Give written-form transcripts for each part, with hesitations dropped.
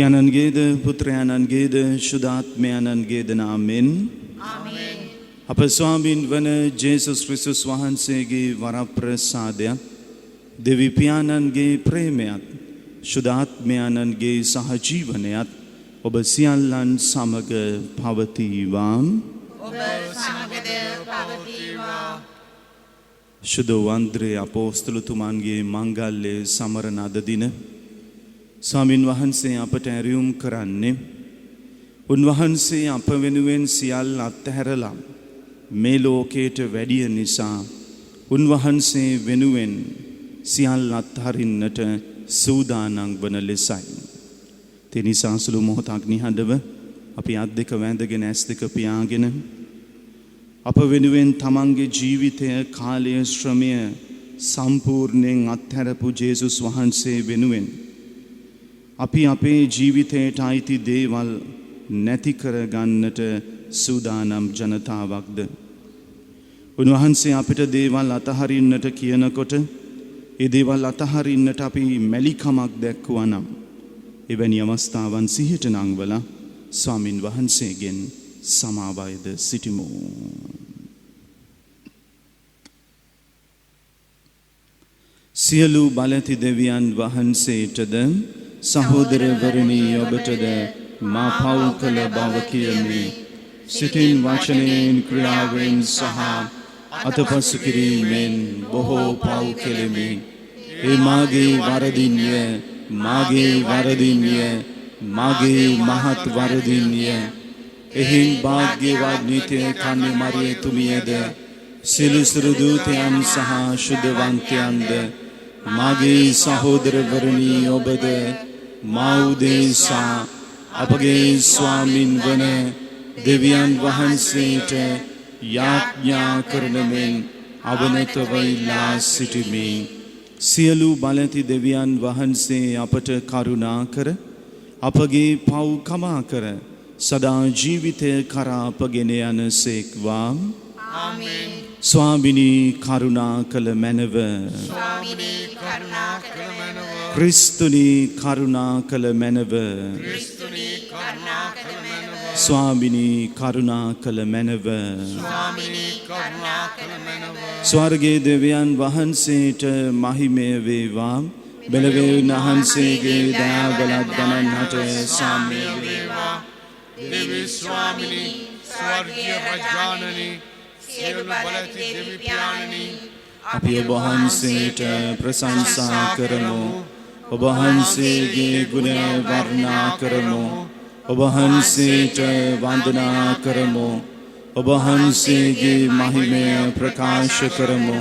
පියාණන්ගේද පුත්‍රයාණන්ගේද ශුද්ධාත්මයාණන්ගේද නාමෙන් ආමේන්. අප ස්වාමීන් වන ජේසුස් ක්‍රිස්තුස් වහන්සේගේ වරප්‍රසාදයත් දෙවි පියාණන්ගේ ප්‍රේමයත් ශුද්ධාත්මයාණන්ගේ සහජීවනයත් ඔබ සියල්ලන් සමග පවතිවා. ඔබ සමගද පවතිවා. ශුද්ධ වන්ද්‍රේ අපෝස්තලතුමන්ගේ මංගල්‍ය සමරන අද දින ස්වාමින් වහන්සේ අපට ඇරියුම් කරන්නේ උන්වහන්සේ අප වෙනුවෙන් සියල්ල අත්හැරලා මේ ලෝකයට වැඩිය නිසා උන්වහන්සේ වෙනුවෙන් සියල්ල අත්හරින්නට සූදානම් වන ලෙසයි. ඒ නිසා සුළු මොහොතක් නිහඬව අපි අත් දෙක වැඳගෙන ඇස් දෙක පියාගෙන අප වෙනුවෙන් තමන්ගේ ජීවිතය කාලය ශ්‍රමය සම්පූර්ණයෙන් අත්හැරපු ජේසුස් වහන්සේ වෙනුවෙන් අපි අපේ ජීවිතයට අයිති දේවල් නැති කරගන්නට සූදානම් ජනතාවක්ද. උන්වහන්සේ අපිට දේවල් අතහරින්නට කියනකොට ඒ දේවල් අතහරින්නට අපි මැලිකමක් දැක්වුවා නම් එවැනි අවස්ථාවන් සිහියට නංවලා ස්වාමින් වහන්සේගෙන් සමාවයද සිටිමු. සියලු බලති දෙවියන් වහන්සේටද සහෝදරවරුනි ඔබටද මා පව් කළ බව කියමි. සිතින් වචනයෙන් ක්‍රියාවෙන් සහ අතපසු කිරීමෙන් බොහෝ පව් කෙලෙමි. ඒ මාගේ වරදින්ය මාගේ මහත් වරදින්ය. එහින් භාග්‍යවත් නිත්‍ය කන්‍ය මරියතුමියද සිළුසිරු දූතයන් සහ ශුද්ධවන්තයන්ද මාගේ සහෝදරවරුනි ඔබද මා උදෙසා අපගේ ස්වාමින් වන දෙවියන් වහන්සේට යාඥා කරන මෙන් අවනතව ඉල්ලා සිටිමි. සියලු බලති දෙවියන් වහන්සේ අපට කරුණා කර අපගේ පව් කමා කර සදා ජීවිතය කරා අපගෙන යනසේක්වා. ආමේන්. ස්වාමිනී කරුණා කළ මැනව. ස්වාමිනී කරුණා කළ මැනව. ක්‍රිස්තුනී කරුණා කළ මැනව. ක්‍රිස්තුනී කරුණා කළ මැනව. ස්වාමිනී කරුණා කළ මැනව. ස්වාමිනී කරුණා කළ මැනව. ස්වර්ගයේ දෙවියන් වහන්සේට මහිමය වේවා. බැලවේන් වහන්සේගේ දයාබලත් ගණන්හට සාමය වේවා. දෙවි ස්වාමිනී ස්වර්ගීය රජානනි සියලු බලති දෙවි පියාණනි අපි ඔබ වහන්සේට ප්‍රශංසා කරමු. ඔබ වහන්සේගේ ගුණ වර්ණනා කරමු. ඔබ වහන්සේට වන්දනා කරමු. ඔබ වහන්සේගේ මහිමය ප්‍රකාශ කරමු.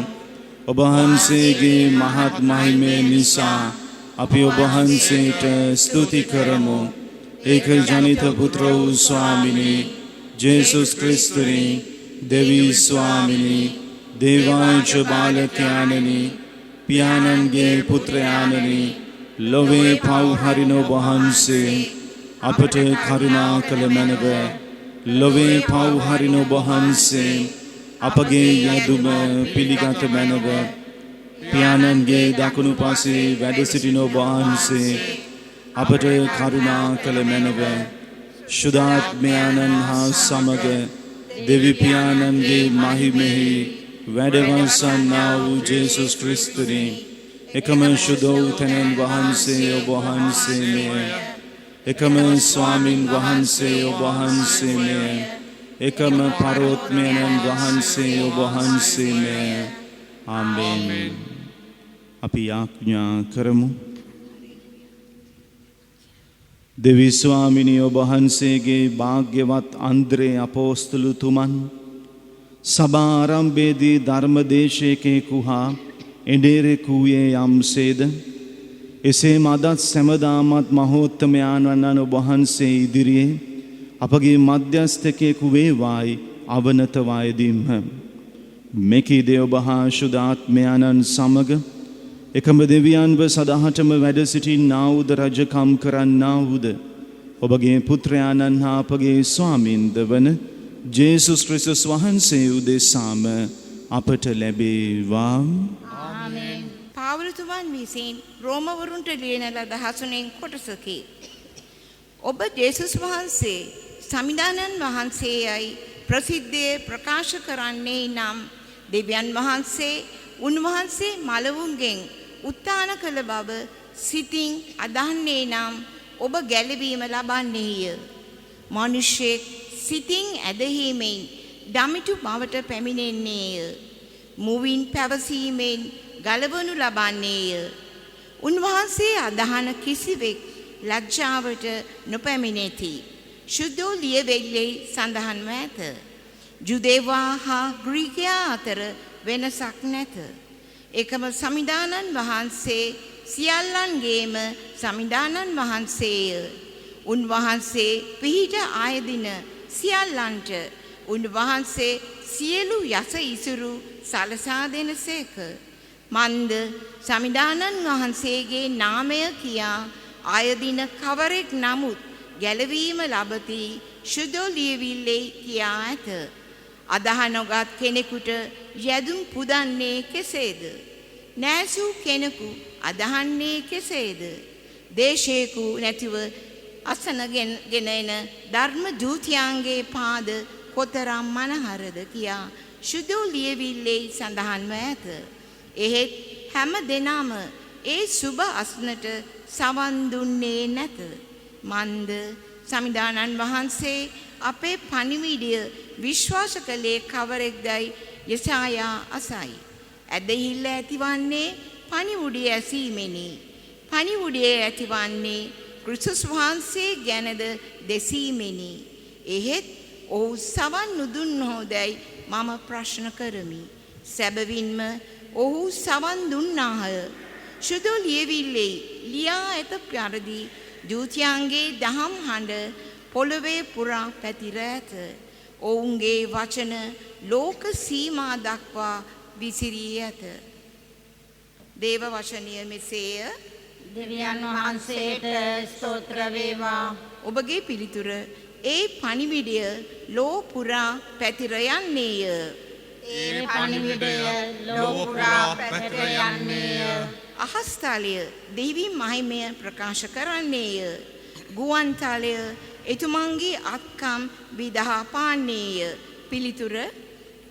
ඔබ වහන්සේගේ මහත් මහිමය නිසා අපි ඔබ වහන්සේට ස්තුති කරමු. ඒක ජනිත පුත්‍ර වූ ස්වාමිනී ජේසුස් ක්‍රිස්තුනි දෙවි ස්වාමිනී දේවාංශ බාලකයාණනි පියාණන්ගේ පුත්‍රයාණනි ලොවේ පව් හරින ඔබ වහන්සේ අපට කරුණා කළ මැනව. ලොවේ පව් හරින ඔබ වහන්සේ අපගේ යදුම පිළිගත මැනව. පියාණන්ගේ දකුණු පසේ වැඩ සිටින ඔබ වහන්සේ අපට කරුණා කළ මැනව. ශුද්ධාත්මයාණන් හා සමග දෙවි පියාණන්ගේ මහිමෙහි වැඩවසන්නා වූ ජේසුස් ක්‍රිස්තුනි එකම ශුද්ධෝතනයන් වහන්සේ ඔබ වහන්සේමය. එකම ස්වාමින් වහන්සේ ඔබ වහන්සේමය. එකම පරෝත්මයණන් වහන්සේ ඔබ වහන්සේමය. ආමේන්. අපි යාඥා කරමු. දෙවි ස්වාමිනී ඔබ වහන්සේගේ භාග්‍යවත් අන්ද්‍රේ අපෝස්තලතුමන් සභා ආරම්භයේදී ධර්මදේශකයෙකු හා එඬේරෙකුයේ යම්සේද එසේම අදත් සැමදාමත් මහෝත්තමයාණන් ඔබ වහන්සේ ඉදිරියේ අපගේ මධ්‍යස්ථකයෙකු වේවායි අවනත වායදීම්හ. මෙකීදී ඔබ හා ශුද්ධාත්මයාණන් සමග එකම දෙවියන්ව සදහටම වැඩ සිටින්නා වූද රජකම් කරන්නා වූද ඔබගේ පුත්‍රයාණන් හා අපගේ ස්වාමින්ද වන ජේසුස් ක්‍රිස්තුස් වහන්සේ උදෙසාම අපට ලැබේවා. ආමේන්. පාවුලතුමන් විසින් රෝමවරුන්ට ලියන ලද හසුනෙන් කොටසකි. ඔබ ජේසුස් වහන්සේ සමිඳානන් වහන්සේයයි ප්‍රසිද්ධියේ ප්‍රකාශ කරන්නේ නම් දෙවියන් වහන්සේ උන්වහන්සේ මළවුන්ගෙන් උත්ථාන කළ බව සිතින් අදහන්නේ නම් ඔබ ගැලවීම ලබන්නේය. මිනිසෙක් සිතින් ඇදහිීමෙන් දමිතු බවට පැමිණෙන්නේය. මුවින් පැවසීමෙන් ගලවනු ලබන්නේය. උන්වහන්සේ අදහන කිසිවෙක් ලැජ්ජාවට නොපැමිණෙති. ශුද්ධෝ ලියවෙල්ලේ සඳහන්ව ඇත. ජුදේවා හා ග්‍රීකයා අතර වෙනසක් නැත. එකම සමිඳානන් වහන්සේ සියල්ලන්ගේම සමිඳානන් වහන්සේය. උන්වහන්සේ පිහිට ආයදින සියල්ලන්ට උන්වහන්සේ සියලු යස ඉසුරු සලසා දෙනසේක. මන්ද සමිඳානන් වහන්සේගේ නාමය කියා ආයදින කවරෙක් නමුත් ගැලවීම ලබති ශුද්ධෝ ලියවිල්ලේ කියා ඇත. අදහනොගත් කෙනෙකුට යැදුම් පුදන්නේ කෙසේද? නෑසූ කෙනෙකු අදහන්නේ කෙසේද? දේශේකු නැතිව අසනගෙන එන ධර්ම දූතයන්ගේ පාද කොතරම් මනහරද කියා ශුද්ධෝ ලියවිල්ලේ සඳහන්ව ඇත. එහෙත් හැම දෙනාම ඒ සුබ අස්නට සවන් දුන්නේ නැත. මන්ද සමිඳානන් වහන්සේ අපේ පණිවිඩය විශ්වාස කළේ කවරෙක්දයි යෙසායා අසයි. ඇදහිල්ල ඇතිවන්නේ පණිවුඩය ඇසීමෙනි. පණිවුඩය ඇතිවන්නේ ක්‍රිස්තුස් වහන්සේ ගැනද දෙසීමෙනි. එහෙත් ඔහු සවන් නුදුන්නහොදැයි මම ප්‍රශ්න කරමි. සැබවින්ම ඔහු සවන් දුන්නාහ. ශුද්ධෝ ලියවිල්ලේ ලියා ඇත පරිදි දූතයන්ගේ දහම් හඬ පොළවේ පුරා පැතිර ඇත. ඔවුන්ගේ වචන ලෝක සීමා දක්වා විසිරී ඇත. දේව වචනය මෙසේය. දෙවියන් වහන්සේට ස්තෝත්‍ර වේවා. ඔබගේ පිළිතුර ඒ පණිවිඩය ලෝ පුරා පැතිර යන්නේය. ඒ පණිවිඩය ලෝ පුරා පැතිර යන්නේය. අහස්තලය දෙවි මහිමය ප්‍රකාශ කරන්නේය. ගුවන්තලය එතුමන්ගේ අත්කම් විදහා පාන්නේය. පිළිතුර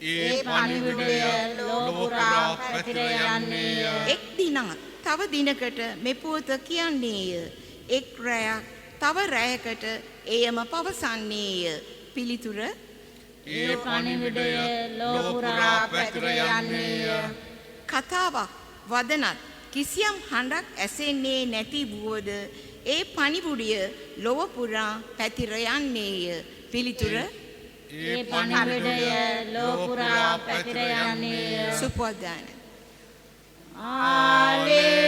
ඒ පණිවිඩය ලෝ පුරා පැතිර යන්නේය. එක් දිනක් තව දිනකට මෙපුවත කියන්නේය. එක් රැයක් තව රැයකට එයම පවසන්නේය. පිළිතුර ඒ පණිවිඩය ලෝ පුරා පැතිර යන්නේය. කතාවක් වදනත් කිසියම් හඬක් ඇසෙන්නේ නැති වුවද ඒ පණිවුඩිය ලොව පුරා පැතිර යන්නේය. පිළිතුර ඒ පණිවිඩය ලෝ පුරා පැතිර යන්නේය. සුපවද්දාන. Alleluia.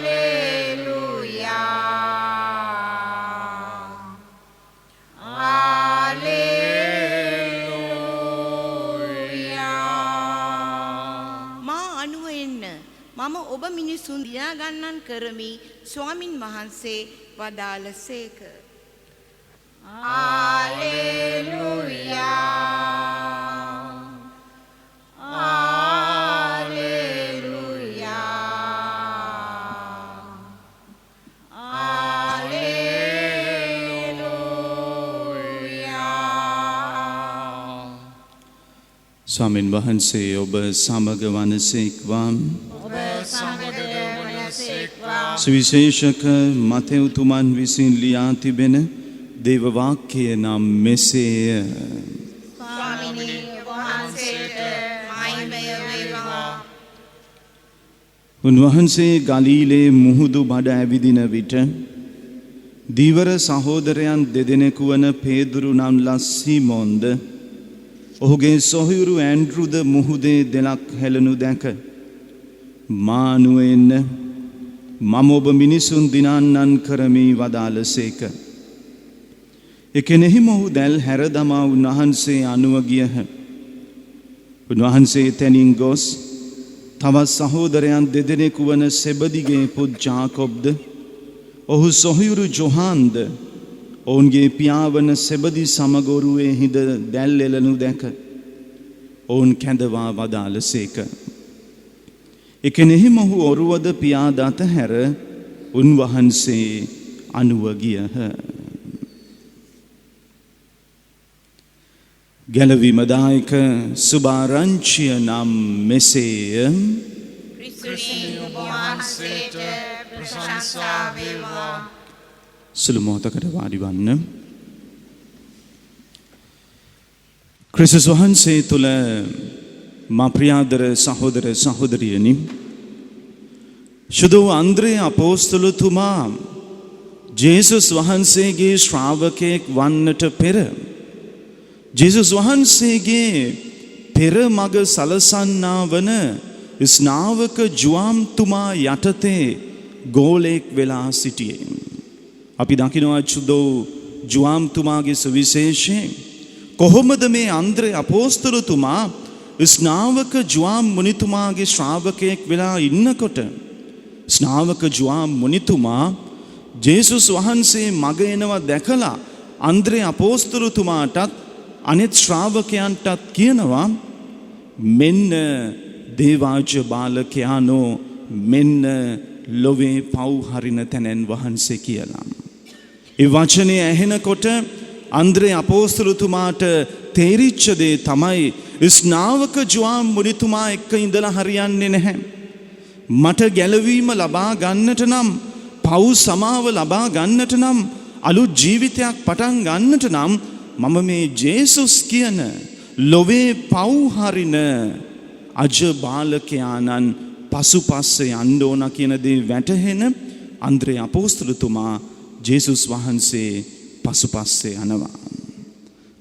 Alleluia. Alleluia. මා අනුව එන්න මම ඔබ මිනිසුන් දිනා ගන්නන් කරමි ස්වාමින් වහන්සේ වදාළසේක. Alleluia. Alleluia. Alleluia. ස්වාමින් වහන්සේ ඔබ සමග වනසේක්වා. ඔබ සමග වනසේක්වා. සුවිශේෂක මතෙව්තුමන් විසින් ලියා තිබෙන දේව වාක්‍යය නම් මෙසේය. ස්වාමිනී වහන්සේට මහිමය වේවා. උන්වහන්සේ ගලීලේ මුහුදු බඩ ඇවිදින විට දීවර සහෝදරයන් දෙදෙනෙකු වන පේදුරු නම් ලස් සීමෝන්ද ඔහුගේ සොහොයුරු ඇන්ඩ්‍රුද මුහුදේ දෙලක් හෙළනු දැක මානුවෙන්න මම ඔබ මිනිසුන් දිනාන්නන් කරමි වදාළසේක. එකෙනෙහි මොහු දැල් හැර දමා උන්වහන්සේ අනුව ගියහ. උන්වහන්සේ තැනින් ගොස් තවත් සහෝදරයන් දෙදෙනෙකු වන සෙබදිගේ පුත් ජාකොබ්ද ඔහු සොහොයුරු ජොහාන්ද ඔවුන්ගේ පියාවන සෙබදි සමගොරුවේ හිඳ දැල් එළනු දැක ඔවුන් කැඳවා වදාළසේක. එකෙනෙහි මොහු ඔරුවද පියාදත හැර උන්වහන්සේ අනුව ගියහ. ගැලවීමදායක සුභාරංචිය නම් මෙසේය. ක්‍රිස්තුනි ඔබ වහන්සේට ප්‍රශංසා වේවා. සුළු මොහොතකට වාඩි වන්න. ක්‍රිස්තුස් වහන්සේ තුළ මා ප්‍රියාදර සහෝදර සහෝදරියනි, ශුද්ධ අන්ද්‍රේ අපෝස්තලතුමා ජේසුස් වහන්සේගේ ශ්‍රාවකයෙක් වන්නට පෙර ජේසුස් වහන්සේගේ පෙර මග සලසන්නා වන ස්නාවක ජුවාම්තුමා යටතේ ගෝලෙක් වෙලා සිටියේ. අපි දකිනවා ශුද්ධ ජුවාම්තුමාගේ සුවිශේෂයෙන් කොහොමද මේ අන්ද්‍රේ අපෝස්තලතුමා ස්නාවක ජුවාම් මුනිතුමාගේ ශ්‍රාවකයෙක් වෙලා ඉන්නකොට ස්නාවක ජුවාම් මුනිතුමා ජේසුස් වහන්සේ මග එනවා දැකලා අන්ද්‍රේ අපෝස්තලතුමාටත් අනෙත් ශ්‍රාවකයන්ටත් කියනවා, මෙන්න දේවාජ්‍ය බාලකයානෝ, මෙන්න ලොවේ පව් හරින තැනැන් වහන්සේ කියලා. ඒ වචනය ඇහෙනකොට අන්ද්‍රේ අපෝස්තලතුමාට තේරිච්ච දේ තමයි, ස්නාවක ජුවාම් මුනිතුමා එක්ක ඉඳලා හරියන්නේ නැහැ. මට ගැලවීම ලබා ගන්නට නම්, පව් සමාව ලබා ගන්නට නම්, අලුත් ජීවිතයක් පටන් ගන්නට නම් මම මේ ජේසුස් කියන ලොවේ පව් හරින අජ බාලකයාණන් පසුපස්සේ යන්න ඕන කියන දේ වැටහෙන අන්ද්‍රේ අපෝස්තලතුමා ජේසුස් වහන්සේ පසුපස්සේ යනවා.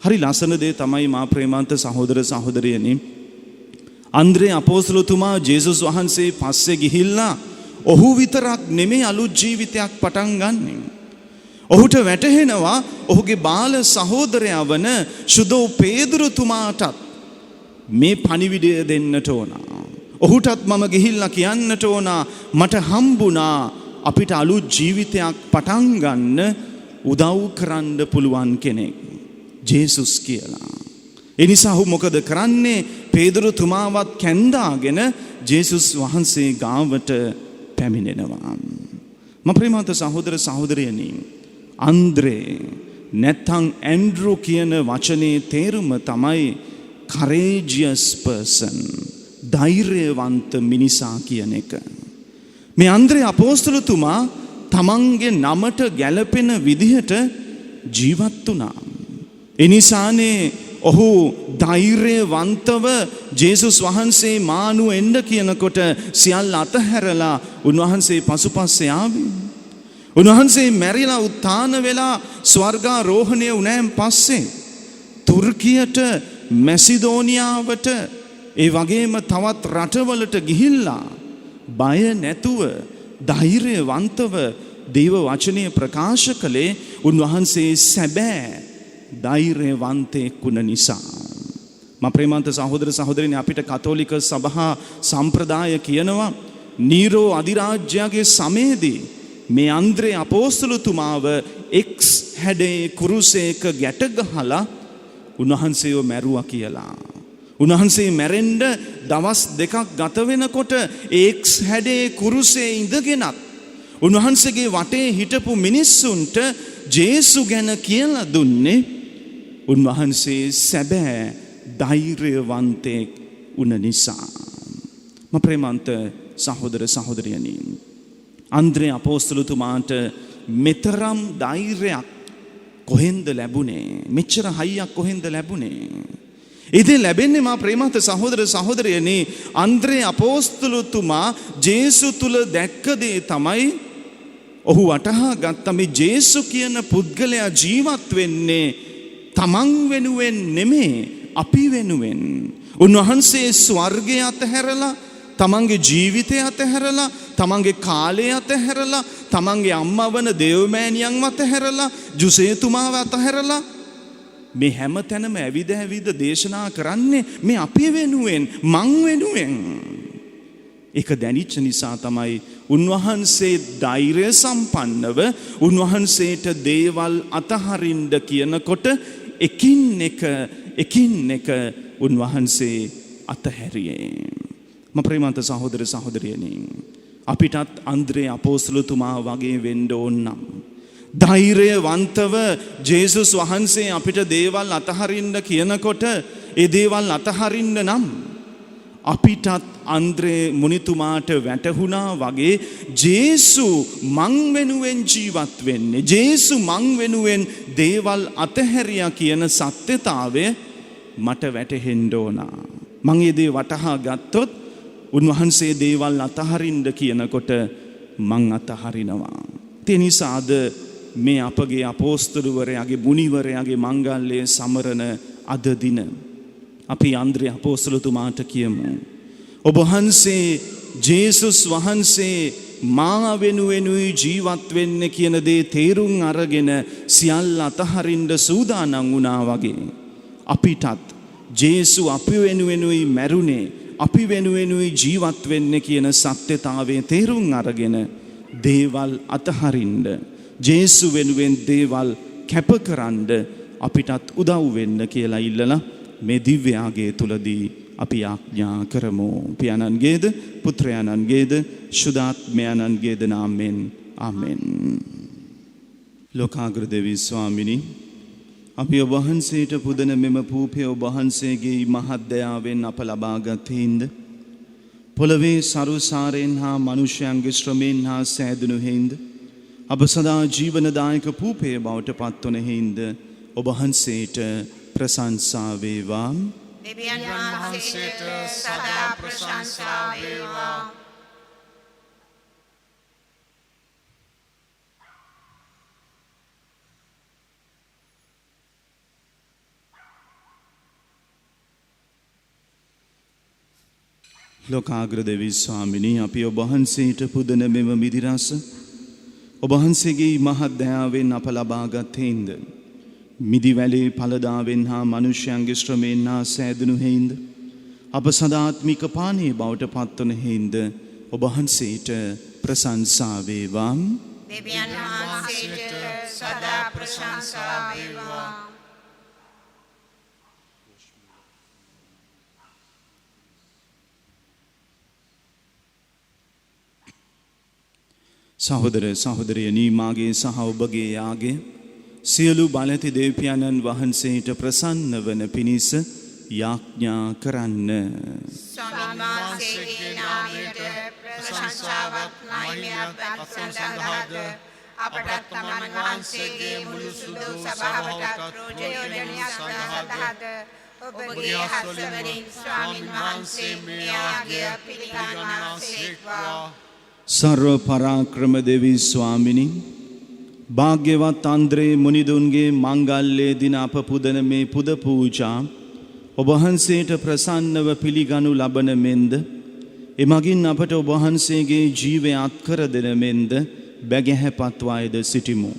හරි ලස්සන දේ තමයි මා ප්‍රේමාන්ත සහෝදර සහෝදරියනි, අන්ද්‍රේ අපෝස්තලතුමා ජේසුස් වහන්සේ පස්සේ ගිහිල්ලා ඔහු විතරක් නෙමෙයි අලුත් ජීවිතයක් පටන් ගන්නෙ. ඔහුට වැටහෙනවා ඔහුගේ බාල සහෝදරයා වන ශුද්ධ පේදුරුතුමාටත් මේ පණිවිඩය දෙන්නට ඕන. ඔහුටත් මම ගිහිල්ලා කියන්නට ඕන, මට හම්බුණා අපිට අලුත් ජීවිතයක් පටන් ගන්න උදව් කරන්න පුළුවන් කෙනෙක්, ජේසුස් කියලා. ඒ නිසා ඔහු මොකද කරන්නේ? පේදුරුතුමාවත් කැඳාගෙන ජේසුස් වහන්සේ ගාවට පැමිණෙනවා. මම ප්‍රේමවන්ත සහෝදර සහෝදරියනි, අන්ද්‍රේ නැත්නම් ඇන්ඩ්‍රු කියන වචනේ තේරුම තමයි courageous person, ධෛර්යවන්ත මිනිසා කියන එක. මේ අන්ද්‍රේ අපෝස්තලතුමා තමන්ගේ නමට ගැලපෙන විදිහට ජීවත් වුණා. ඒ නිසානේ ඔහු ධෛර්යවන්තව ජේසුස් වහන්සේ මානු එන්න කියනකොට සියල්ල අතහැරලා උන්වහන්සේ පසුපස්සේ ආවේ. උන්වහන්සේ මැරිලා උත්ථාන වෙලා ස්වර්ගාරෝහණය වුණාන් පස්සේ තුර්කියට, මැසිදෝනියාවට, ඒ වගේම තවත් රටවලට ගිහිල්ලා බය නැතුව ධෛර්යවන්තව දේව වචනය ප්‍රකාශ කළේ උන්වහන්සේ සැබෑ ධෛර්යවන්තයෙක් වුණ නිසා. මා ප්‍රේමන්ත සහෝදර සහෝදරියනි, අපිට කතෝලික සභා සම්ප්‍රදාය කියනවා නීරෝ අධිරාජ්‍යගේ සමයේදී මේ අන්ද්‍රේ අපෝස්තලතුමාව එක්ස් හැඩේ කුරුසයක ගැට ගහලා උන්වහන්සේව මැරුවා කියලා. උන්වහන්සේ මැරෙන්න දවස් 2ක් ගත වෙනකොට එක්ස් හැඩේ කුරුසේ ඉඳගෙනත් උන්වහන්සේගේ වටේ හිටපු මිනිස්සුන්ට ජේසු ගැන කියලා දුන්නේ උන්වහන්සේ සැබෑ ධෛර්යවන්තයෙක් වුණ නිසා. මම ප්‍රේමන්ත සහෝදර සහෝදරියනි, අන්ද්‍රේ අපෝස්තලතුමාට මෙතරම් ධෛර්යයක් කොහෙන්ද ලැබුණේ? මෙච්චර හයියක් කොහෙන්ද ලැබුණේ? ඉතින් ලැබෙන්නේ මා ප්‍රේමන්ත සහෝදර සහෝදරියනි, අන්ද්‍රේ අපෝස්තලතුමා ජේසු තුල දැක්ක දේ තමයි, ඔහු වටහා ගත්ත මේ ජේසු කියන පුද්ගලයා ජීවත් වෙන්නේ තමන් වෙනුවෙන් නෙමේ, අපි වෙනුවෙන්. උන්වහන්සේ ස්වර්ගය අතහැරලා, තමන්ගේ ජීවිතය අතහැරලා, තමන්ගේ කාලය අතහැරලා, තමන්ගේ අම්මා වන දේවමෑණියන්ව අතහැරලා, ජුසේතුමාව අතහැරලා මේ හැම තැනම ඇවිද ඇවිද දේශනා කරන්නේ මේ අපි වෙනුවෙන්, මං වෙනුවෙන්. ඒක දැනිච්ච නිසා තමයි උන්වහන්සේ ධෛර්ය සම්පන්නව උන්වහන්සේට දේවල් අතහරින්න කියනකොට එකින් එක උන්වහන්සේ අතහැරියේ. ප්‍රේමන්ත සහෝදර සහෝදරියනි අපිටත් අන්ද්‍රේ අපෝස්තලතුමා වගේ වෙන්න ඕන නම් ධෛර්යවන්තව ජේසුස් වහන්සේ අපිට දේවල් අතහරින්න කියනකොට ඒ දේවල් අතහරින්න නම් අපිටත් අන්ද්‍රේ මුනිතුමාට වැටහුණා වගේ ජේසු මං වෙනුවෙන් ජීවත් වෙන්නේ ජේසු මං වෙනුවෙන් දේවල් අතහැරියා කියන සත්‍යතාවය මට වැටහෙන්න ඕන. මං ඒ දේ වටහා ගත්තොත් උන්වහන්සේ දේවල් අතහරින්න කියනකොට මං අතහරිනවා. ඒ නිසා අද මේ අපගේ අපෝස්තලවරයාගේ මුනිවරයාගේ මංගල්‍යයේ සමරන අද දින අපි අන්ද්‍රේ අපෝස්තලතුමාට කියමු. ඔබ වහන්සේ ජේසුස් වහන්සේ මා වෙනුවෙනුයි ජීවත් වෙන්නේ කියන දේ තේරුම් අරගෙන සියල්ල අතහරින්න සූදානම් වුණා වගේ අපිටත් ජේසු අපි වෙනුවෙනුයි මැරුණේ අපි වෙනුවෙනුයි ජීවත් වෙන්නේ කියන සත්‍යතාවයේ තේරුම් අරගෙන දේවල් අතහරින්න ජේසු වෙනුවෙන් දේවල් කැපකරන්න අපිටත් උදව් වෙන්න කියලා ඉල්ලලා මේ දිව්‍යාගයේ තුලදී අපි ආඥා කරමු. පියාණන්ගේද පුත්‍රයාණන්ගේද සුදාත්මයාණන්ගේද නාමයෙන් ආමෙන්. ලෝකාග්‍ර දෙවි ස්වාමිනී අපි ඔබ වහන්සේට පුදන මෙම පූපය ඔබ වහන්සේගේ මහත් දයාවෙන් අප ලබාගත් හින්ද පොළවේ සරුසාරයෙන් හා මනුෂ්‍යයන්ගේ ශ්‍රමයෙන් හා සෑදුණු හින්ද අප සදා ජීවනදායක පූපය බවට පත්වන හින්ද ඔබ වහන්සේට ප්‍රශංසා වේවා. දෙවියන් වහන්සේට සදා ප්‍රශංසා වේවා. ලෝකාග්‍ර දෙවි ස්වාමිනී අපි ඔබ වහන්සේට පුදන මෙම මිදිරස ඔබ වහන්සේගේ මහත් දයාවෙන් අප ලබාගත් හේින්ද මිදිවැලේ ඵලදාවෙන් හා මනුෂ්‍යයන්ගේ ශ්‍රමයෙන් හා සෑදුණු හේින්ද අප සදාත්මික පානීය බවට පත්වන හේින්ද ඔබ වහන්සේට ප්‍රශංසා වේවා. දෙවියන් වහන්සේට සදා ප්‍රශංසා වේවා. සහෝදර සහෝදරියනි මාගේ සහ ඔබගේ යාගේ සියලු බලති දෙවියන්න් වහන්සේට ප්‍රසන්න වන පිණිස යාඥා කරන්න. ස්වාමීන් වහන්සේගේ නාමයට ප්‍රශංසාවක් මහිමයක් අත්සන් සඳහාද අපට තමන් වහන්සේගේ මුළු සුදු සභාවට රෝජයෝදනයක් සඳහාද ඔබගේ හස්තවලින් ස්වාමීන් වහන්සේ මේ ආගය පිළිගන්නාසේක්වා. සර්ව පරාක්‍රම දෙවි ස්වාමිනී භාග්‍යවත් අන්ද්‍රේ මුනිදුන්ගේ මංගල්‍යයේ දින අප පුදන මේ පුද පූජා ඔබ වහන්සේට ප්‍රසන්නව පිළිගනු ලබන මෙන්ද එමගින් අපට ඔබ වහන්සේගේ ජීවය අත්කර දෙන මෙන්ද බැගැහැපත්වායද සිටිමු.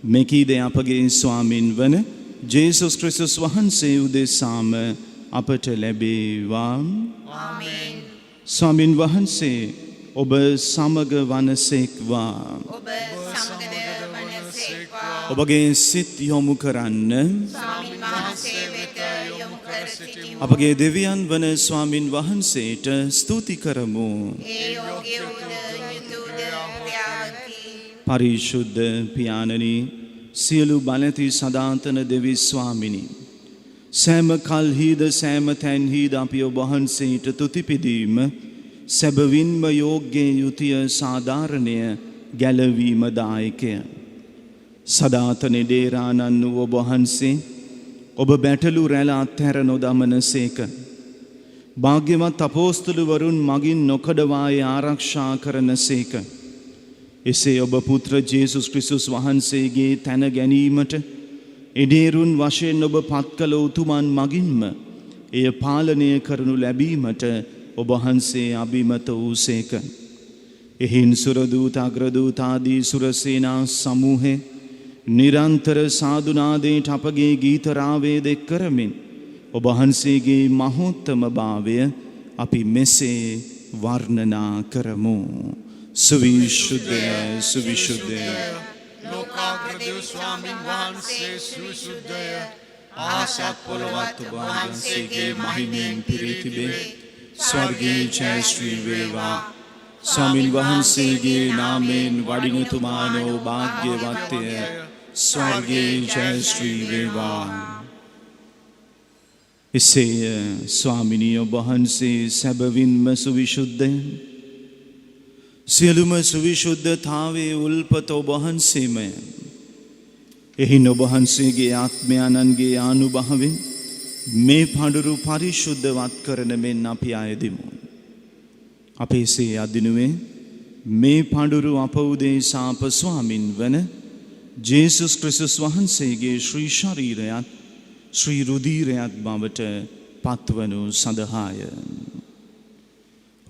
මෙකීද අපගේ ස්වාමින් වන ජේසුස් ක්‍රිස්තුස් වහන්සේ උදෙසාම අපට ලැබේවා. ආමේන්. ස්වාමින් වහන්සේ ඔබ සමග වනසේක්වා. ඔබ සමගද වනසේක්වා. ඔබගේ සිත් යොමු කරන්න. ස්වාමීන් වහන්සේ වෙත යොමු කර සිටිමු. අපගේ දෙවියන් වන ස්වාමින් වහන්සේට ස්තුති කරමු. ඒ යෝග්‍ය වූද යුතුද ත්‍යාගී. පරිශුද්ධ පියාණනි සියලු බලති සදාතන දෙවි ස්වාමිනී සෑම කල්හිද සෑම තැන්හිද අපි ඔබ වහන්සේට තුති පිදීම සැබවින්ම යෝග්‍ය යුතිය සාධාරණය ගැලවීම දායකය. සදාතනෙ ඩේරානන් වූ ඔබ වහන්සේ ඔබ බැටලු රැළ අත්හැර නොදමන සේක. භාග්‍යවත් අපෝස්තලවරුන් මගින් නොකඩවායේ ආරක්ෂා කරන සේක. එසේ ඔබ පුත්‍ර ජේසුස් ක්‍රිස්තුස් වහන්සේගේ තැන ගැනීමට එඩේරුන් වශයෙන් ඔබ පත් කළ උතුමන් මගින්ම එය පාලනය කරනු ලැබීමට ඔබ වහන්සේ අභිමත වූසේක. එහින් සුරදූත අග්‍රදූතාදී සුරසේනා සමූහේ නිරන්තර සාදුනාදයට අපගේ ගීතරාවේද කරමින් ඔබ වහන්සේගේ මහෝත්තම භාවය අපි මෙසේ වර්ණනා කරමු. සුවිශුද්ධය සුවිශුද්ධය ලෝකාග්‍රදේව ස්වාමීන් වහන්සේ සුවිශුද්ධය ආසත් පොළොවත් වහන්සේගේ මහිමයෙන් පිරී තිබේ. ස්වර්ගයේ ජය ශ්‍රී වේවා ස්වාමින් වහන්සේගේ නාමයෙන් වඩිනතුමානෝ භාග්‍යවත්ය ස්වර්ගයේ ජය ශ්‍රී වේවා එසේය ස්වාමිනී ඔබ වහන්සේ සැබවින්ම සුවිශුද්ධය සියලුම සුවිශුද්ධතාවයේ උල්පත ඔබ වහන්සේමය එහින් ඔබ වහන්සේගේ ආත්මයන්න්ගේ ආනුභාවයෙන් මේ පඬුරු පරිශුද්ධවත් කරන මෙන් අපි අයදිමු. අපේ සේ අදිනුවේ මේ පඬුරු අප උදෙසා අප ස්වාමින් වන ජේසුස් ක්‍රිස්තුස් වහන්සේගේ ශ්‍රී ශරීරයත් ශ්‍රී රුධිරයත් බවට පත්වනු සඳහාය.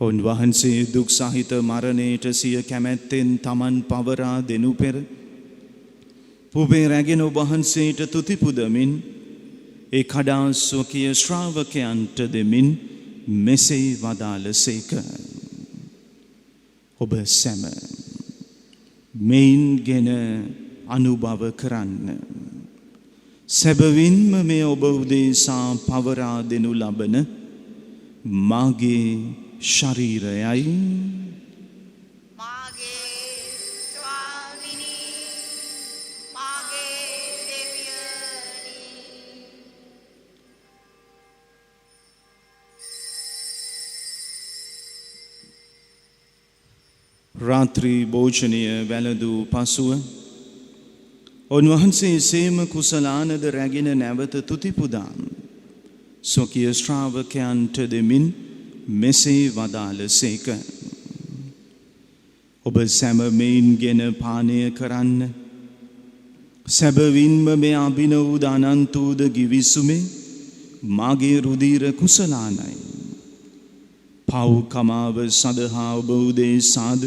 උන්වහන්සේ දුක් සහිත මරණයට සිය කැමැත්තෙන් තමන් පවරා දෙනු පෙර පුබේ රැගෙන ඔබ වහන්සේට තුති පුදමින් ඒ කඩා ස්වකීය ශ්‍රාවකයන්ට දෙමින් මෙසේ වදාළසේක. ඔබ සැම මෙයින්ගෙන අනුභව කරන්න. සැබවින්ම මේ ඔබ උදෙසා පවරා දෙනු ලබන මාගේ ශරීරයයි. රාත්‍රී භෝජනය වැළඳූ පසුව උන්වහන්සේ සේම කුසලානද රැගෙන නැවත තුති පුදා ස්වකීය ශ්‍රාවකයන්ට දෙමින් මෙසේ වදාළසේක. ඔබ සැම මෙයින්ගෙන පානය කරන්න. සැබවින්ම මේ අභිනවූ අනන්ත වූ ගිවිසුමේ මාගේ රුධිර කුසලානයි. පව් කමාව සඳහා ඔබ උදෙසාද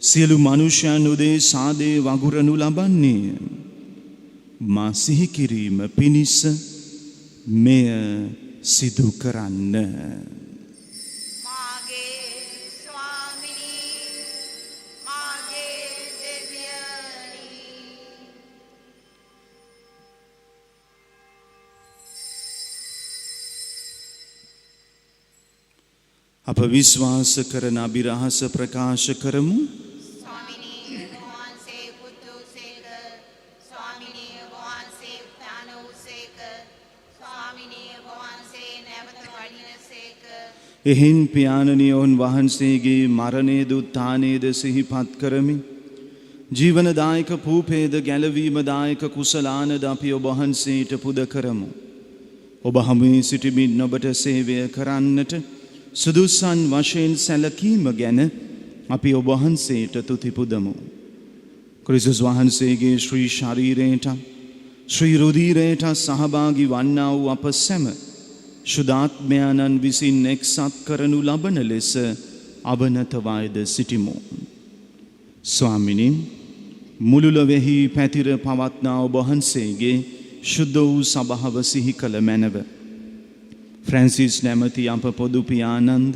සියලු මනුෂ්‍යයන් උදෙසාදේ වගුරනු ලබන්නේ මා සිහි කිරීම පිණිස මෙය සිදු කරන්න. අප විශ්වාස කරන අභිරහස ප්‍රකාශ කරමු. ස්වාමිනී වහන්සේ බුදුසේක ස්වාමිනී වහන්සේ උත්ථාන වූසේක ස්වාමිනී වහන්සේ නැවත වඩිනසේක. එහින් පියාණනි ඔවුන් වහන්සේගේ මරණේද උත්ථානයේද සිහිපත් කරමි. ජීවනදායක පූපේද ගැලවීමදායක කුසලානද අපි ඔබ වහන්සේට පුද කරමු. ඔබ හමුවේ සිටිමින් ඔබට සේවය කරන්නට සුදුසන් වශයෙන් සැලකීම ගැන අපි ඔබ වහන්සේට තුති පුදමු. ක්‍රිස්තුස් වහන්සේගේ ශ්‍රී ශරීරයට ශ්‍රී රුධිරයට සහභාගී වන්නා වූ අප සැම ශුද්ධාත්මයන්න් විසින් එක්සත් කරනු ලබන ලෙස අවනතවයිද සිටිමු. ස්වාමිනී මුළු ලොවෙහි පැතිර පවත්නා ඔබ වහන්සේගේ ශුද්ධ වූ සභාව සිහි කළ මැනව. ෆ්‍රැන්සිස් නැමති අප පොදු පියාණන්ද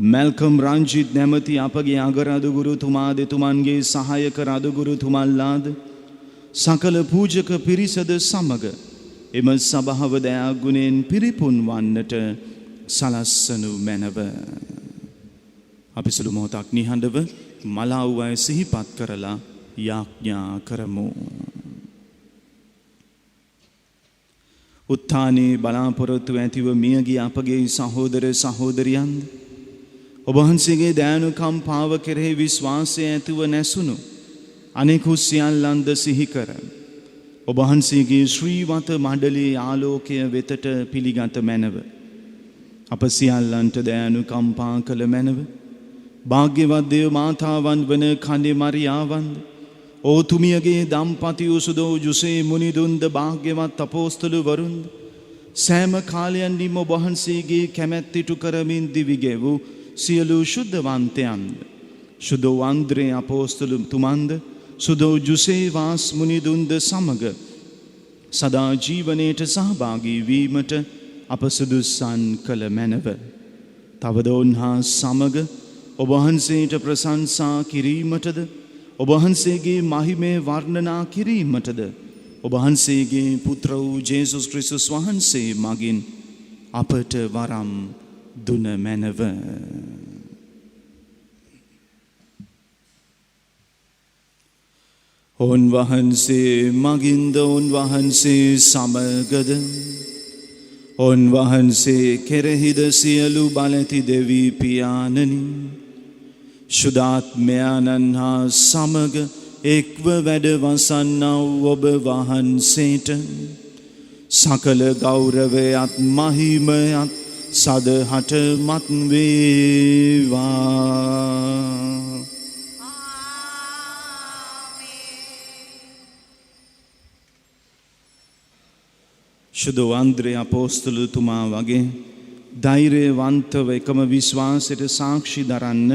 මැල්කම් රංජිත් නැමති අපගේ අගරදුගුරුතුමා දෙතුමන්ගේ සහායක රදුගුරුතුමල්ලාද සකල පූජක පිරිසද සමග එම සභාව දයාගුණයෙන් පිරිපුන් වන්නට සලස්සනු මැනව. අපි සුළු මොහොතක් නිහඬව මලාව් අය සිහිපත් කරලා යාඥා කරමු. උත්ථානයේ බලාපොරොත්තු ඇතිව මියගිය අපගේ සහෝදර සහෝදරියන්ද ඔබ වහන්සේගේ දයානුකම්පාව කෙරෙහි විශ්වාසය ඇතිව නැසුණු අනෙකුත් සියල්ලන්ද සිහි කර ඔබ වහන්සේගේ ශ්‍රීවත මණ්ඩලයේ ආලෝකය වෙතට පිළිගත මැනව. අප සියල්ලන්ට දයානුකම්පා කළ මැනව. භාග්‍යවත් දේව මාතාවන් වන කන්දේ මරියාවන්ද ඕතුමියගේ දම්පති උසුදෝ ජුසේ මුනිදුන්ද භාග්‍යවත් අපෝස්තලවරුන්ද සෑම කාලයන්දීම ඔබ වහන්සේගේ කැමැත්ත ඉටු කරමින් දිවිගෙවූ සියලු ශුද්ධවන්තයන්ද සුදෝ අන්ද්‍රේ අපෝස්තලතුමන්ද සුදෝ ජුසේ වාස් මුනිදුන්ද සමග සදා ජීවනයට සහභාගී වීමට අප සුදුස්සන් කළ මැනව. තවද උන්හා සමග ඔබ වහන්සේට ප්‍රශංසා කිරීමටද ඔබ වහන්සේගේ මහිමේ වර්ණනා කිරීමටද ඔබ වහන්සේගේ පුත්‍ර වූ ජේසුස් ක්‍රිස්තුස් වහන්සේ මගින් අපට වරම් දුන මැනව. උන්වහන්සේ මගින්ද උන්වහන්සේ සමගද උන්වහන්සේ කෙරෙහිද සියලු බලති දෙවී පියාණනි ශුද්ධාත්මයන්න් හා සමග එක්ව වැඩ වසන්නා ඔබ වහන්සේට සකල ගෞරවයත් මහිමයත් සදහටමත් වේවා. ශුද්ධ ආන්ද්‍රේ අපෝස්තලතුමා වගේ ධෛර්යවන්තව එකම විශ්වාසයට සාක්ෂි දරන්න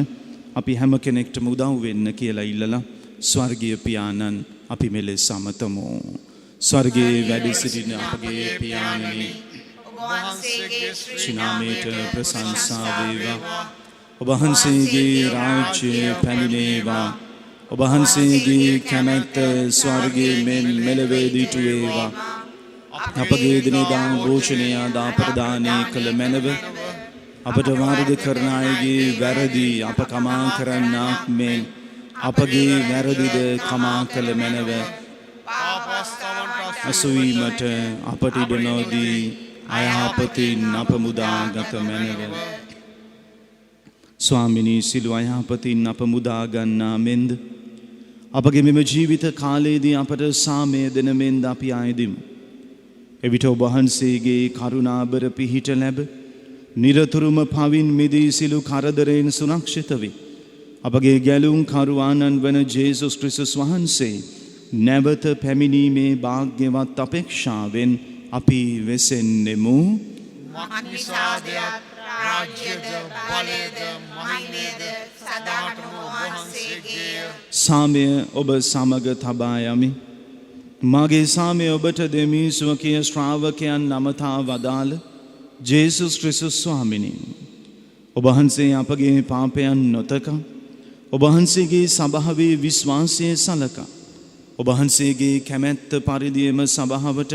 අපි හැම කෙනෙක්ටම උදව් වෙන්න කියලා ඉල්ලලා ස්වර්ගීය පියාණන් අපි මෙලෙස සමතමු. ස්වර්ගයේ වැඩ සිටින අපගේ පියාණනි ඔබ වහන්සේගේ ශ්‍රී නාමයට ප්‍රශංසා වේවා. ඔබ වහන්සේගේ රාජ්‍යය පැමිණේවා. ඔබ වහන්සේගේ කැමැත්ත ස්වර්ගයේ මෙන් මෙලොවේදීට වේවා. අපගේ දිනදා භෝජනය දා ප්‍රදානය කළ මැනව අපට වාර්ද කරන අයගේ වැරදි අප කමා කරන්නාක් මෙන් අපගේ වැරදිද කමා කළ මැනව අසුවීමට අපට ඉඩ නොදී අයහපතින් අප මුදාගත මැනව. ස්වාමිනී සිළු අයහපතින් අප මුදාගන්නා මෙන්ද අපගේ මෙම ජීවිත කාලයේදී අපට සාමය දෙන මෙන්ද අපි ආයදිමු. එවිට ඔබ වහන්සේගේ කරුණාබර පිහිට ලැබ නිරතුරුම පවින් මිදී සිළු කරදරයෙන් සුරක්ෂිත වේ. අපගේ ගැලුම් කරුවාණන් වන ජේසුස් ක්‍රිස්තුස් වහන්සේ නැවත පැමිණීමේ භාග්‍යවත් අපේක්ෂාවෙන් අපි වෙසෙන්නෙමු. මක්නිසාදයක් රාජ්‍යද බලයද මහිමයද සදාටම වහන්සේගේය. සාමය ඔබ සමග තබා යමි. මාගේ සාමය ඔබට දෙමි ස්වකීය ශ්‍රාවකයන් නමතා වදාළ ජේසුස් ක්‍රිස්තුස් ස්වාමිනී. ඔබ වහන්සේ අපගේ පාපයන් නොතකා ඔබ වහන්සේගේ සභාවේ විශ්වාසය සලකා ඔබ වහන්සේගේ කැමැත්ත පරිදිම සභාවට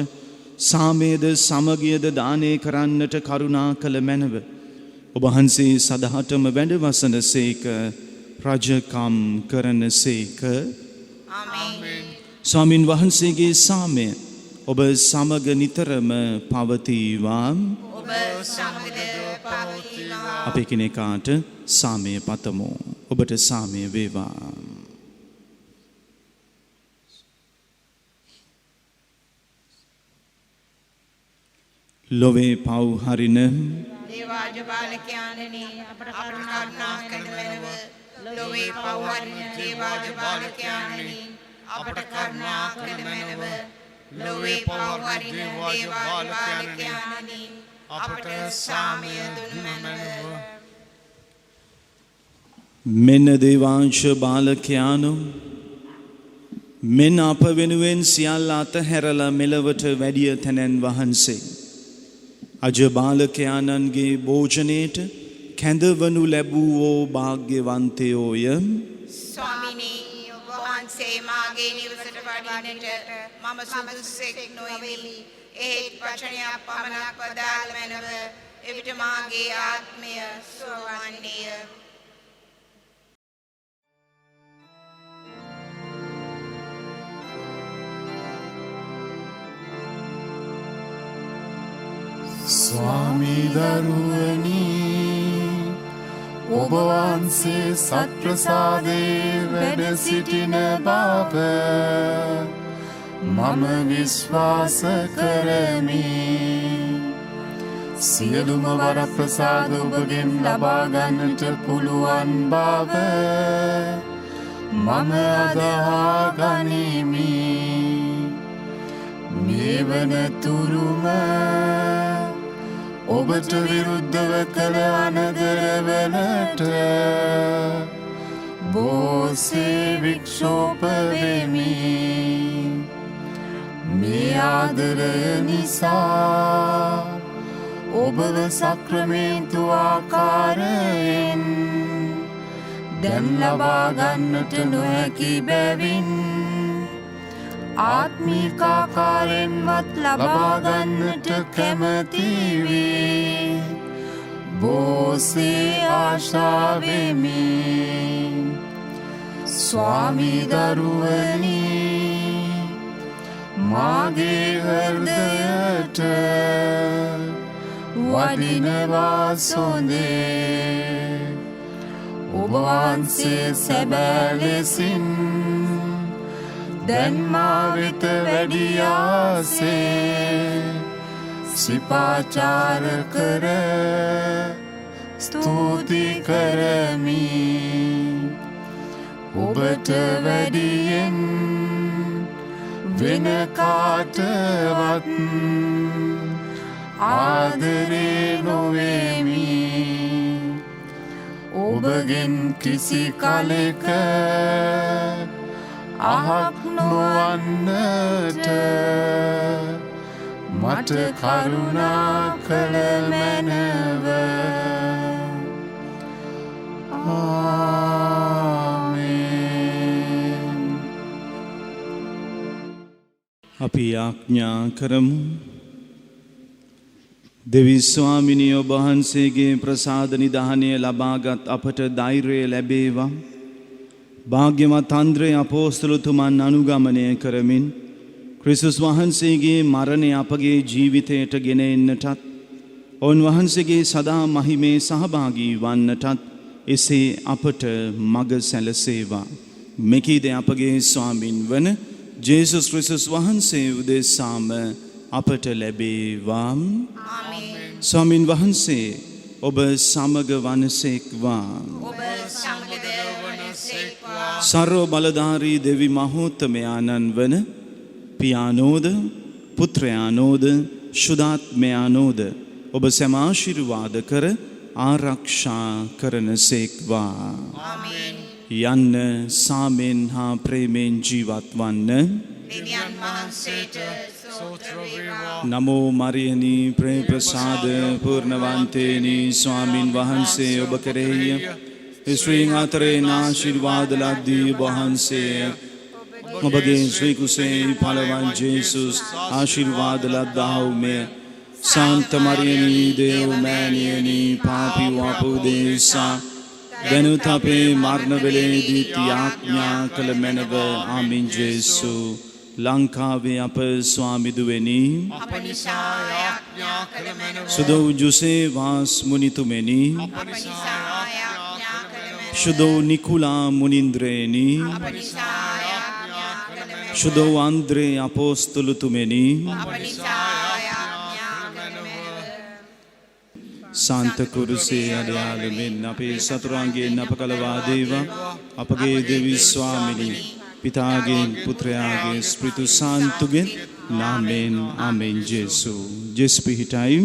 සාමයද සමගියද දානය කරන්නට කරුණා කළ මැනව ඔබ වහන්සේ සදහටම වැඩ වසන සේක රජකම් කරන සේක. ආමේන්. ස්වාමින් වහන්සේගේ සාමය ඔබ සමග නිතරම පවතිවා. ඔබ සමග පවතිවා. අපි කෙනෙකාට සාමය පතමු. ඔබට සාමය වේවා. ලොවේ පව් හරින දේවාජ බාලකයාණනි අපට කරුණා කරන මැනව ලොවේ පව් හරින දේවාජ බාලකයාණනි අපට කරුණා කරන මැනව ලොවේ පව් හරින දේවාජ බාලකයාණනි අපට සාමය දුන මැනව. මෙන්න දේවාංශ බාලකයාණෝ මෙන්න අප වෙනුවෙන් සියල්ල අතහැරලා මෙලවට වැඩිය තැනැන් වහන්සේ අජ බාලකයාණන්ගේ භෝජනයට කැඳවනු ලැබූවෝ භාග්‍යවන්තයෝය. ස්වාමිනී ඔබ වහන්සේ මාගේ නිවසට වඩින්නට මම සුදුසෙක් නොවෙමි. එහෙත් වචනයක් පමණක් වදාළ මැනව එවිට මාගේ ආත්මය සුවවන්නේය. ස්වාමී දරුවනි ඔබ වහන්සේ සත්ප්‍රසාදේ වැඩ සිටින බව මම විශ්වාස කරමි. සියලුම වරප්‍රසාද ඔබගෙන් ලබා ගන්නට පුළුවන් බව මම අදහා ගනිමි. මේ වන තුරුම ඔබට විරුද්ධව කළ අනදරවලට බෝසේ වික්ෂෝප වෙමි. මේ ආදරය නිසා ඔබව සක්‍රමේන්තු ආකාරයෙන් දැන් ලබා ගන්නට නොහැකි බැවින් ආත්මික ආකාරයෙන්වත් ලබා ගන්නට කැමැති වේ. බෝසේ ආශාවෙමි ස්වාමී දරුවනි මාගේ හෘදයට වඩිනවා සොඳේ ඔබ වහන්සේ සැබෑ ලෙසින් දැන් මා වෙත වැඩියාසේ සිපාචාර කර ස්තුති කරමි ඔබට වැඩියෙන් වෙන කාටවත් ආදරේ නොවේමි ඔබගෙන් කිසි කලෙක අහක් නොවන්නට මට කරුණා කළ මැනව ආමේන්. අපි ආඥා කරමු. දෙවි ස්වාමිනිය ඔබ වහන්සේගේ ප්‍රසාද නිධානය ලබාගත් අපට ධෛර්යය ලැබේවා. භාග්‍යවත් අන්ද්‍රේ අපෝස්තලතුමන් අනුගමනය කරමින් ක්‍රිස්තුස් වහන්සේගේ මරණය අපගේ ජීවිතයට ගෙන එන්නටත් උන්වහන්සේගේ සදා මහිමේ සහභාගී වන්නටත් එසේ අපට මඟ සැලසේවා. මෙකීද අපගේ ස්වාමින් වන ජේසුස් ක්‍රිස්තුස් වහන්සේ උදෙසාම අපට ලැබේවා. ස්වාමින් වහන්සේ ඔබ සමග වනසේක්වා. සර්ව බලධාරී දෙවි මහෝත්තමයාණන් වන පියානෝද පුත්‍රයානෝද ශුද්ධාත්මයානෝද ඔබ සැම ආශිර්වාද කර ආරක්ෂා කරනසේක්වා. යන්න සාමෙන් හා ප්‍රේමෙන් ජීවත් වන්න. දෙවියන් වහන්සේට ස්තෝත්‍ර වේවා. නමෝ මරියනි ප්‍රේම ප්‍රසාද පූර්ණවන්තේනි ස්වාමින් වහන්සේ ඔබ කෙරෙහි ස්ත්‍රීන් අතරේ ආශිර්වාද ලද්දී වහන්සේ ඔබගේ ශ්‍රී කුසේ පළවන් ජේසුස් ආශිර්වාද ලද්දා වූ මේ සාන්ත මරියනි දේව මෑණියනි පාපී වපුදේසා දැනුත් අපේ මරණ වේලේදී ත්‍යාඥා කළ මැනව ආමීන්. ජේසු ලංකාවේ අප ස්වාමි දුවෙනි අප නිසා යාඥා කළ මැනව සුදෝ ජුසේ වාස් මුනිතුමෙනි අප නිසා යාඥා කළ මැනව සුදෝ නිකුලා මුනින්ද්‍රේනි අප නිසා යාඥා කළ මැනව සුදෝ ආන්ද්‍රේ අපෝස්තලතුමෙනි අප නිසා යාඥා කළ මැනව සාන්ත කුරුසේ අඩයාලමින් අපේ සතුරන්ගෙන් අප කලවා දේවා. අපගේ දෙවි ස්වාමිනී පිතාගෙන් පුත්‍රයාගේ ස්ප්‍රිතු සාන්තුගෙන් නාමෙන් ආමෙන්. ජේසු ජෙස් පිහිටයි.